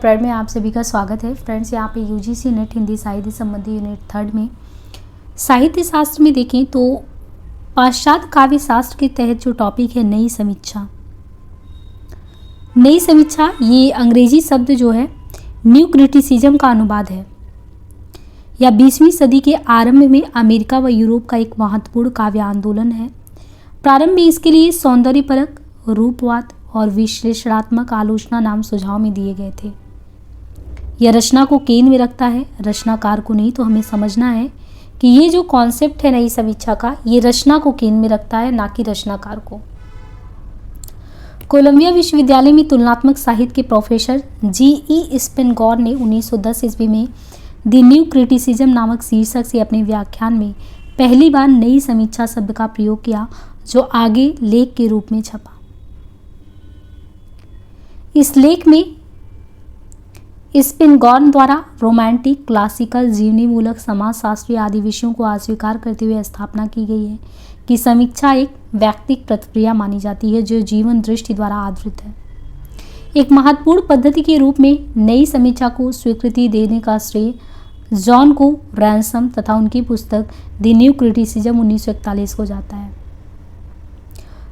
Prayed में आप सभी का स्वागत है। फ्रेंड्स, यहाँ पे यूजीसी नेट हिंदी साहित्य संबंधी यूनिट 3 में साहित्य शास्त्र में देखें तो पाश्चात्य काव्य शास्त्र के तहत जो टॉपिक है नई समीक्षा। नई समीक्षा ये अंग्रेजी शब्द जो है न्यू क्रिटिसिज्म का अनुवाद है या 20वीं सदी के आरंभ में अमेरिका व यूरोप का एक महत्वपूर्ण काव्य आंदोलन है। प्रारंभ में इसके लिए सौंदर्यपरक, रूपवाद और विश्लेषणात्मक आलोचना नाम सुझाव में दिए गए थे। यह रचना को केंद्र में रखता है, रचनाकार को नहीं। तो हमें समझना है कि ये जो कॉन्सेप्ट है नई समीक्षा का, ये रचना को केंद्र में रखता है, ना कि रचनाकार को। कोलंबिया विश्वविद्यालय में तुलनात्मक साहित्य के प्रोफेसर जी.ई. स्पेनगॉर ने 1910 ईस्वी में द न्यू क्रिटिसिज्म नामक शीर्षक से अपने व्याख्यान में पहली बार नई समीक्षा शब्द का प्रयोग किया, जो आगे लेख के रूप में छपा। इस लेख में स्पेनगॉर द्वारा रोमांटिक, क्लासिकल, जीवनी मूलक, समाजशास्त्री आदि विषयों को अस्वीकार करते हुए स्थापना की गई है कि समीक्षा एक व्यक्तिक प्रक्रिया मानी जाती है जो जीवन दृष्टि द्वारा आधारित है। एक महत्वपूर्ण पद्धति के रूप में नई समीक्षा को स्वीकृति देने का श्रेय जॉन को रैनसम तथा उनकी पुस्तक द न्यू क्रिटिसिज्म 1941 को जाता है।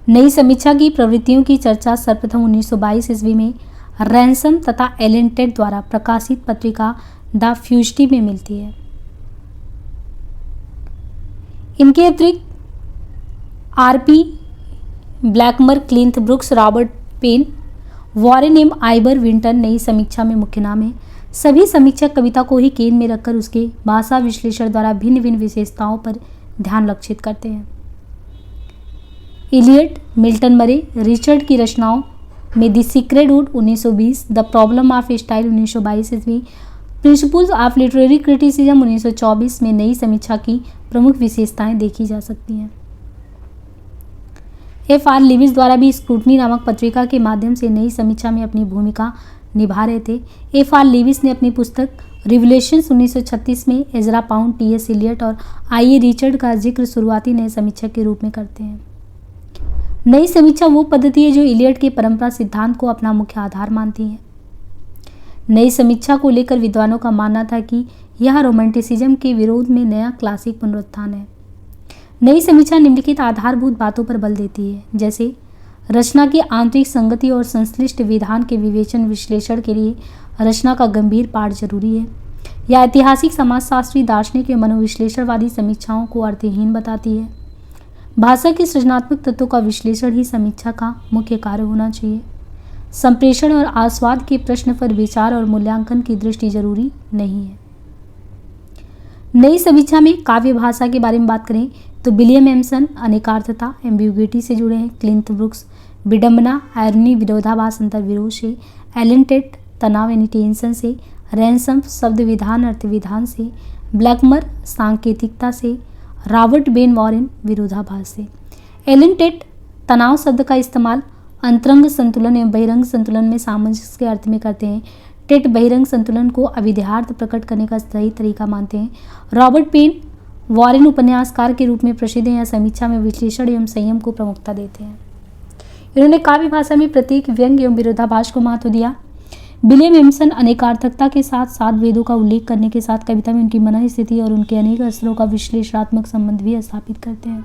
नई समीक्षा की प्रवृत्तियों की चर्चा सर्वप्रथम 1922 ईस्वी में रैनसम तथा एलन टेट द्वारा प्रकाशित पत्रिका द फ्यूजिटिव में मिलती है। इनके अतिरिक्त R P. Blackmur, Cleanth Brooks, Robert Penn, Warren M. Yvor Winters नई समीक्षा में मुख्य नाम है। सभी समीक्षक कविता को ही केंद्र में रखकर उसके भाषा विश्लेषण द्वारा भिन्न भिन्न विशेषताओं पर ध्यान लक्षित करते हैं। इलियट, मिल्टन मरे, रिचर्ड की रचनाओं में the secret would 1920, the problem of style 1922 ईस्वी, प्रिंसिपल्स ऑफ लिटरेरी क्रिटिसिज्म 1924 में नई समीक्षा की प्रमुख विशेषताएं देखी जा सकती हैं। F.R. लिविस द्वारा भी स्क्रूटनी नामक पत्रिका के माध्यम से नई समीक्षा में अपनी भूमिका निभा रहे थे। F.R. लिविस ने अपनी पुस्तक रिवलेशंस 1936 में एजरा पाउंड, T.S. इलियट और I.A. रिचर्ड का जिक्र शुरुआती नए समीक्षक के रूप में करते हैं। नई समीक्षा वो पद्धति है जो इलियट के परंपरा सिद्धांत को अपना मुख्य आधार मानती है। नई समीक्षा को लेकर विद्वानों का मानना था कि यह रोमांटिसिज्म के विरोध में नया क्लासिक पुनरुत्थान है। नई समीक्षा निम्नलिखित आधारभूत बातों पर बल देती है, जैसे रचना की आंतरिक संगति और संश्लिष्ट विधान के विवेचन विश्लेषण के लिए रचना का गंभीर पाठ जरूरी है। यह ऐतिहासिक, समाजशास्त्री, दार्शनिक या मनोविश्लेषणवादी समीक्षाओं को अर्थहीन बताती है। भाषा के सृजनात्मक तत्वों का विश्लेषण ही समीक्षा का मुख्य कार्य होना चाहिए। संप्रेषण और आस्वाद के प्रश्न पर विचार और मूल्यांकन की दृष्टि जरूरी नहीं है। नई समीक्षा में काव्य भाषा के बारे में बात करें तो विलियम एमसन अनेकार्थता, एम्बिग्युइटी से जुड़े हैं। क्लिंथ ब्रुक्स विडंबना, आयरनी, विरोधाभास, अंतर्विरोध से। एलन टेट तनाव यानी टेंशन से। रैनसम शब्द विधान, अर्थ विधान से। ब्लैकमर सांकेतिकता से। रॉबर्ट बेन वॉरेन विरोधाभास से। एलन टेट तनाव शब्द का इस्तेमाल अंतरंग संतुलन एवं बहिरंग संतुलन में सामंजस्य के अर्थ में करते हैं। टेट बहिरंग संतुलन को अविद्यार्थ प्रकट करने का सही तरीका मानते हैं। रॉबर्ट पेन वॉरेन उपन्यासकार के रूप में प्रसिद्ध हैं या समीक्षा में विश्लेषण एवं संयम को प्रमुखता देते हैं। इन्होंने काव्य भाषा में प्रतीक, व्यंग एवं विरोधाभास को महत्व दिया। विलियम एमसन अनेकार्थकता के साथ सात वेदों का उल्लेख करने के साथ कविता में उनकी मन स्थिति और उनके अनेक स्तरों का विश्लेषणात्मक संबंध भी स्थापित करते हैं।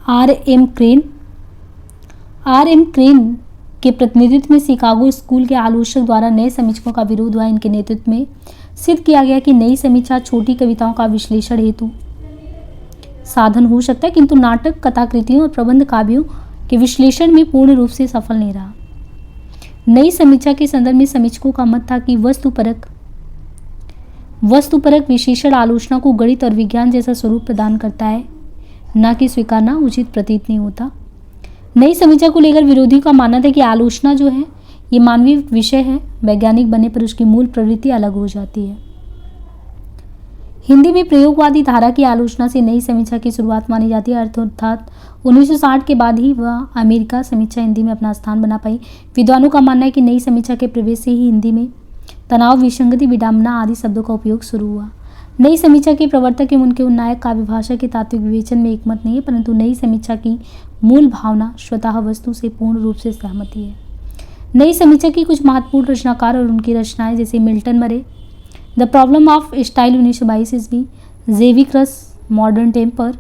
आर.एम. क्रेन के प्रतिनिधित्व में शिकागो स्कूल के आलोचक द्वारा नए समीक्षकों का विरोध हुआ। इनके नेतृत्व में सिद्ध किया गया कि नई समीक्षा छोटी कविताओं का विश्लेषण हेतु साधन हो सकता है, किंतु नाटक, कथाकृतियों और प्रबंध काव्यों के विश्लेषण में पूर्ण रूप से सफल नहीं रहा। नई समीक्षा के संदर्भ में समीक्षकों का मत था कि वस्तुपरक विशेषण आलोचना को गणित और विज्ञान जैसा स्वरूप प्रदान करता है, न कि स्वीकारना उचित प्रतीत नहीं होता। नई समीक्षा को लेकर विरोधियों का मानना था कि आलोचना जो है ये मानवीय विषय है, वैज्ञानिक बनने पर उसकी मूल प्रवृत्ति अलग हो जाती है। हिंदी में प्रयोगवादी धारा की आलोचना से नई समीक्षा की शुरुआत मानी जाती है, अर्थात 1960 के बाद ही वह अमेरिका समीक्षा हिंदी में अपना स्थान बना पाई। विद्वानों का मानना है कि नई समीक्षा के प्रवेश से ही हिंदी में तनाव, विसंगति, विडंबना आदि शब्दों का उपयोग शुरू हुआ। नई समीक्षा के प्रवर्तक एवं उनके उन्नायक काव्य भाषा के तात्विक विवेचन में एकमत नहीं है, परंतु नई समीक्षा की मूल भावना स्वतः वस्तु से पूर्ण रूप से सहमति है। नई समीक्षा की कुछ महत्वपूर्ण रचनाकार और उनकी रचनाएं जैसे मिल्टन मरे, द प्रॉब्लम ऑफ स्टाइल 1922 ईस्वी, J V Krutch, modern temper,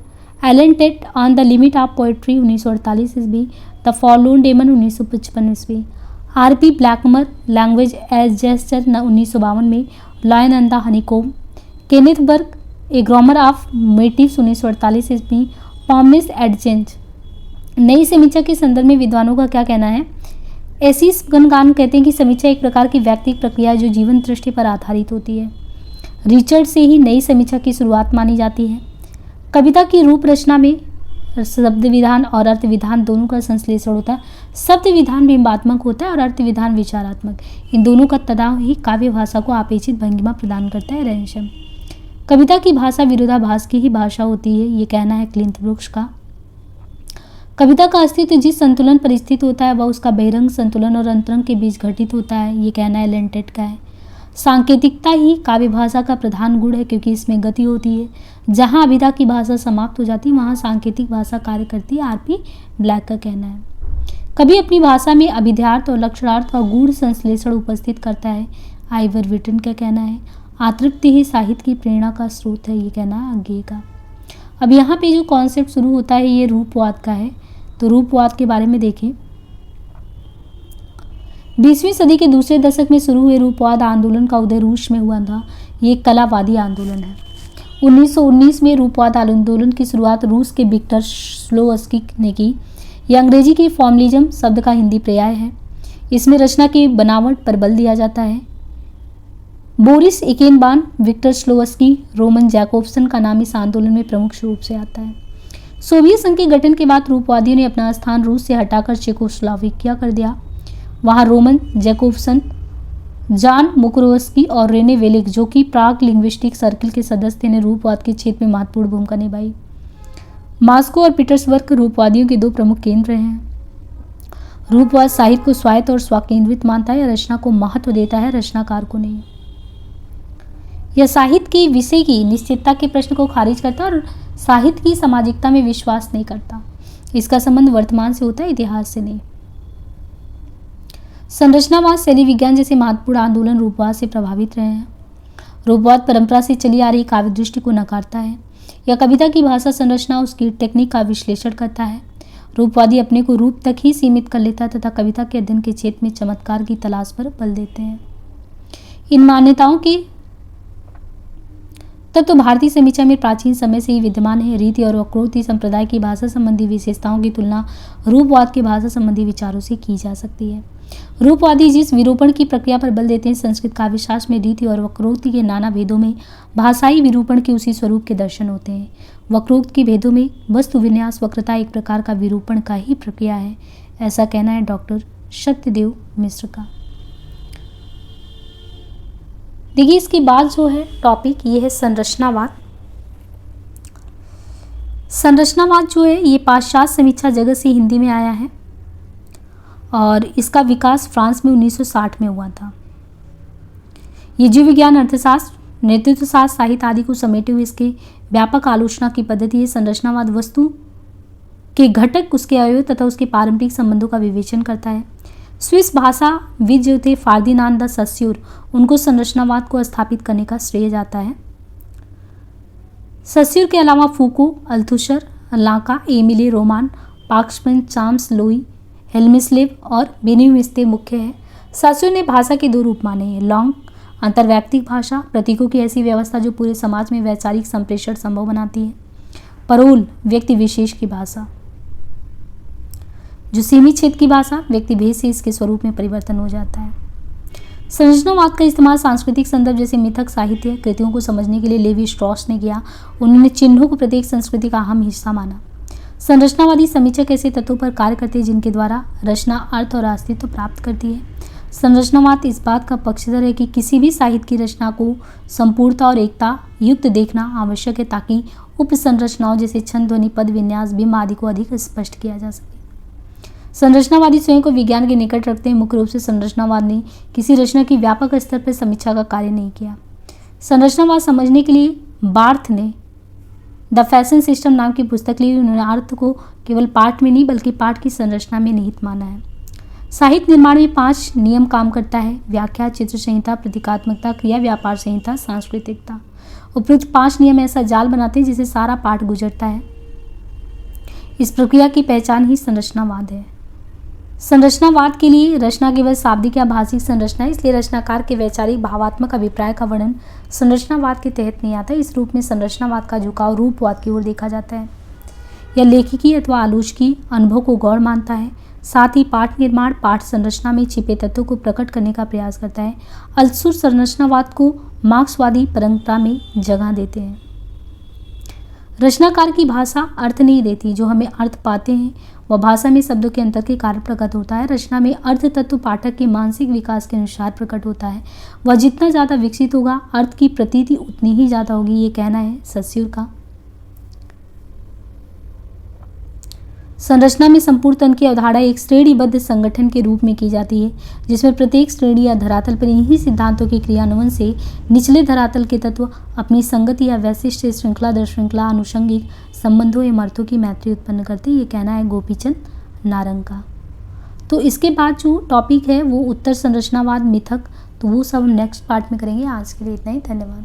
Allen Tate on the limit of poetry 1948 ईस्वी, द फॉरलॉर्न डेमन 1955 ईस्वी, R P. Blackmur, language as gesture 1952 में, lion and the honeycomb, Kenneth Burke, a grammar of motives 1948 ईस्वी, पॉमनेस एडचेंज। नई समीक्षा के संदर्भ में विद्वानों का क्या कहना है? एसिस गनगान कहते हैं कि समीक्षा एक प्रकार की व्यक्तिगत प्रक्रिया है जो जीवन दृष्टि पर आधारित होती है। रिचर्ड से ही नई समीक्षा की शुरुआत मानी जाती है। कविता की रूप रचना में शब्द विधान और अर्थ विधान दोनों का संश्लेषण होता है। शब्द विधान बिंबात्मक होता है और अर्थ विधान विचारात्मक। इन दोनों का तनाव ही काव्य भाषा को अपेक्षित भंगिमा प्रदान करता है। रहस्यम कविता की भाषा विरोधाभास की ही भाषा होती है, ये कहना है क्लिंट ब्रूक्स का। कविता का अस्तित्व जिस संतुलन पर स्थित होता है वह उसका बहिरंग संतुलन और अंतरंग के बीच घटित होता है, ये कहना है लेंटेट का है। सांकेतिकता ही काव्य भाषा का प्रधान गुण है क्योंकि इसमें गति होती है। जहाँ अभिधा की भाषा समाप्त हो जाती है वहाँ सांकेतिक भाषा कार्य करती है, आर.पी. ब्लैक का कहना है। कभी अपनी भाषा में अभिध्यार्थ और लक्षणार्थ का गूढ़ संश्लेषण उपस्थित करता है, आइवर विटन का कहना है। आतृप्ति ही साहित्य की प्रेरणा का स्रोत है, ये कहना है अज्ञेय का। अब यहाँ पे जो कॉन्सेप्ट शुरू होता है ये रूपवाद का है। तो रूपवाद के बारे में देखें। 20वीं सदी के दूसरे दशक में शुरू हुए रूपवाद आंदोलन का उदय रूस में हुआ था। ये एक कलावादी आंदोलन है। 1919 में रूपवाद आंदोलन की शुरुआत रूस के विक्टर श्लोवस्की ने की। यह अंग्रेजी की फॉर्मलिज्म शब्द का हिंदी पर्याय है। इसमें रचना की बनावट पर बल दिया जाता है। बोरिस इकेनबान, विक्टर श्लोवस्की, रोमन जैकोब्सन का नाम इस आंदोलन में प्रमुख रूप से आता है। सोवियत संघ के गठन के बाद रूपवादियों ने अपना स्थान रूस से हटाकर चेकोस्लोवाकिया कर दिया। वहाँ रोमन जैकोब्सन, जान मुकरोवस्की और रेने वेलिक, जो कि प्राग लिंग्विस्टिक सर्किल के सदस्य थे, ने रूपवाद के क्षेत्र में महत्वपूर्ण भूमिका निभाई। मॉस्को और पीटर्सबर्ग रूपवादियों के दो प्रमुख केंद्र हैं। रूपवाद साहित्य को स्वायत्त और स्वकेंद्रित मानता है, रचना को महत्व देता है, रचनाकार को नहीं। यह साहित्य की विषय की निश्चितता के प्रश्न को खारिज करता है और साहित्य की सामाजिकता में विश्वास नहीं करता। इसका संबंध वर्तमान से होता है, इतिहास से नहीं। संरचनावाद, शैली विज्ञान जैसे महत्वपूर्ण आंदोलन रूपवाद से प्रभावित रहे हैं। रूपवाद परंपरा से चली आ रही काव्य दृष्टि को नकारता है। यह कविता की भाषा संरचना, उसकी टेक्निक का विश्लेषण करता है। रूपवादी अपने को रूप तक ही सीमित कर लेता है तथा कविता के अध्ययन के क्षेत्र में चमत्कार की तलाश पर बल देते हैं। इन मान्यताओं के तत्व भारतीय समीक्षा में प्राचीन समय से ही विद्यमान है। रीति और वक्रोक्ति संप्रदाय की भाषा संबंधी विशेषताओं की तुलना रूपवाद के भाषा संबंधी विचारों से की जा सकती है। रूपवादी जिस विरूपण की प्रक्रिया पर बल देते हैं, संस्कृत काव्यशास्त्र में रीति और वक्रोक्ति के नाना भेदों में भाषाई विरूपण के उसी स्वरूप के दर्शन होते हैं। वक्रोक्त के भेदों में वस्तु विन्यास वक्रता एक प्रकार का विरूपण का ही प्रक्रिया है, ऐसा कहना है डॉक्टर सत्यदेव मिश्र का। देखिए इसके बाद जो है टॉपिक ये है संरचनावाद। संरचनावाद जो है ये पाश्चात्य समीक्षा जगत से हिंदी में आया है और इसका विकास फ्रांस में 1960 में हुआ था। ये जीव विज्ञान, अर्थशास्त्र, नेतृत्व शास्त्र, साहित्य आदि को समेटे हुए इसके व्यापक आलोचना की पद्धति है। संरचनावाद वस्तु के घटक, उसके अवयव तथा उसके पारंपरिक संबंधों का विवेचन करता है। स्विस भाषाविद जो थे फार्दिनांद द सस्यूर, उनको संरचनावाद को स्थापित करने का श्रेय जाता है। सस्यूर के अलावा फूको, अल्थुसर, लाका, एमिले रोमान, पाक्समैन, चाम्स लोई, हेल्मिस्लेव और बेनिविस्ते मुख्य है। सस्यूर ने भाषा के दो रूप माने हैं। लॉन्ग अंतर्वैयक्तिक भाषा, प्रतीकों की ऐसी व्यवस्था जो पूरे समाज में वैचारिक संप्रेषण संभव बनाती है। परोल, व्यक्ति विशेष की भाषा, जो सीमित क्षेत्र की भाषा, व्यक्ति भेद से इसके स्वरूप में परिवर्तन हो जाता है। संरचनावाद का इस्तेमाल सांस्कृतिक संदर्भ जैसे मिथक साहित्य कृतियों को समझने के लिए लेवी स्ट्रॉस ने किया। उन्होंने चिन्हों को प्रत्येक संस्कृति का अहम हिस्सा माना। संरचनावादी समीक्षक ऐसे तत्वों पर कार्य करते हैं जिनके द्वारा रचना अर्थ और अस्तित्व प्राप्त करती है। संरचनावाद इस बात का पक्षधर है कि किसी भी साहित्य की रचना को संपूर्णता और एकता युक्त देखना आवश्यक है ताकि उपसंरचनाओं जैसे छंद, ध्वनि, पद, विन्यास, बिंब आदि को अधिक स्पष्ट किया जा सके। संरचनावादी स्वयं को विज्ञान के निकट रखते हैं। मुख्य रूप से संरचनावाद ने किसी रचना की व्यापक स्तर पर समीक्षा का कार्य नहीं किया। संरचनावाद समझने के लिए बार्थ ने द फैशन सिस्टम नाम की पुस्तक ली। उन्होंने अर्थ को केवल पाठ में नहीं बल्कि पाठ की संरचना में निहित माना है। साहित्य निर्माण में 5 नियम काम करता है: व्याख्या, चित्र संहिता, प्रतीकात्मकता, क्रिया व्यापार संहिता, सांस्कृतिकता। उपयुक्त 5 नियम ऐसा जाल बनाते हैं जिसे सारा पाठ गुजरता है। इस प्रक्रिया की पहचान ही संरचनावाद है। संरचनावाद के लिए रचना केवल शाब्दिक या भाषिक संरचना है, इसलिए रचनाकार के वैचारिक भावात्मक अभिप्राय का वर्णन संरचनावाद के तहत नहीं आता। इस रूप में संरचनावाद का झुकाव रूपवाद की ओर देखा जाता है। यह लेखिकी अथवा आलोचकी अनुभव को गौण मानता है। साथ ही पाठ निर्माण पाठ संरचना में छिपे तत्वों को प्रकट करने का प्रयास करता है। अल्सुर संरचनावाद को मार्क्सवादी परंपरा में जगह देते हैं। रचनाकार की भाषा अर्थ नहीं देती, जो हमें अर्थ पाते हैं वह भाषा में शब्दों के अंतर के कारण प्रकट होता है। रचना में अर्थ तत्व पाठक के मानसिक विकास के अनुसार प्रकट होता है। वह जितना ज़्यादा विकसित होगा अर्थ की प्रतीति उतनी ही ज़्यादा होगी, ये कहना है सस्यूर का। संरचना में संपूर्ण तन की अवधारणा एक श्रेणीबद्ध संगठन के रूप में की जाती है, जिसमें प्रत्येक श्रेणी या धरातल पर इन्हीं सिद्धांतों के क्रियान्वयन से निचले धरातल के तत्व अपनी संगति या वैशिष्ट श्रृंखला दर श्रृंखला अनुषंगिक संबंधों एवं अर्थों की मैत्री उत्पन्न करते हैं। ये कहना है गोपीचंद नारंग का। तो इसके बाद जो टॉपिक है वो उत्तर संरचनावाद, मिथक, तो वो सब हम नेक्स्ट पार्ट में करेंगे। आज के लिए इतना ही, धन्यवाद।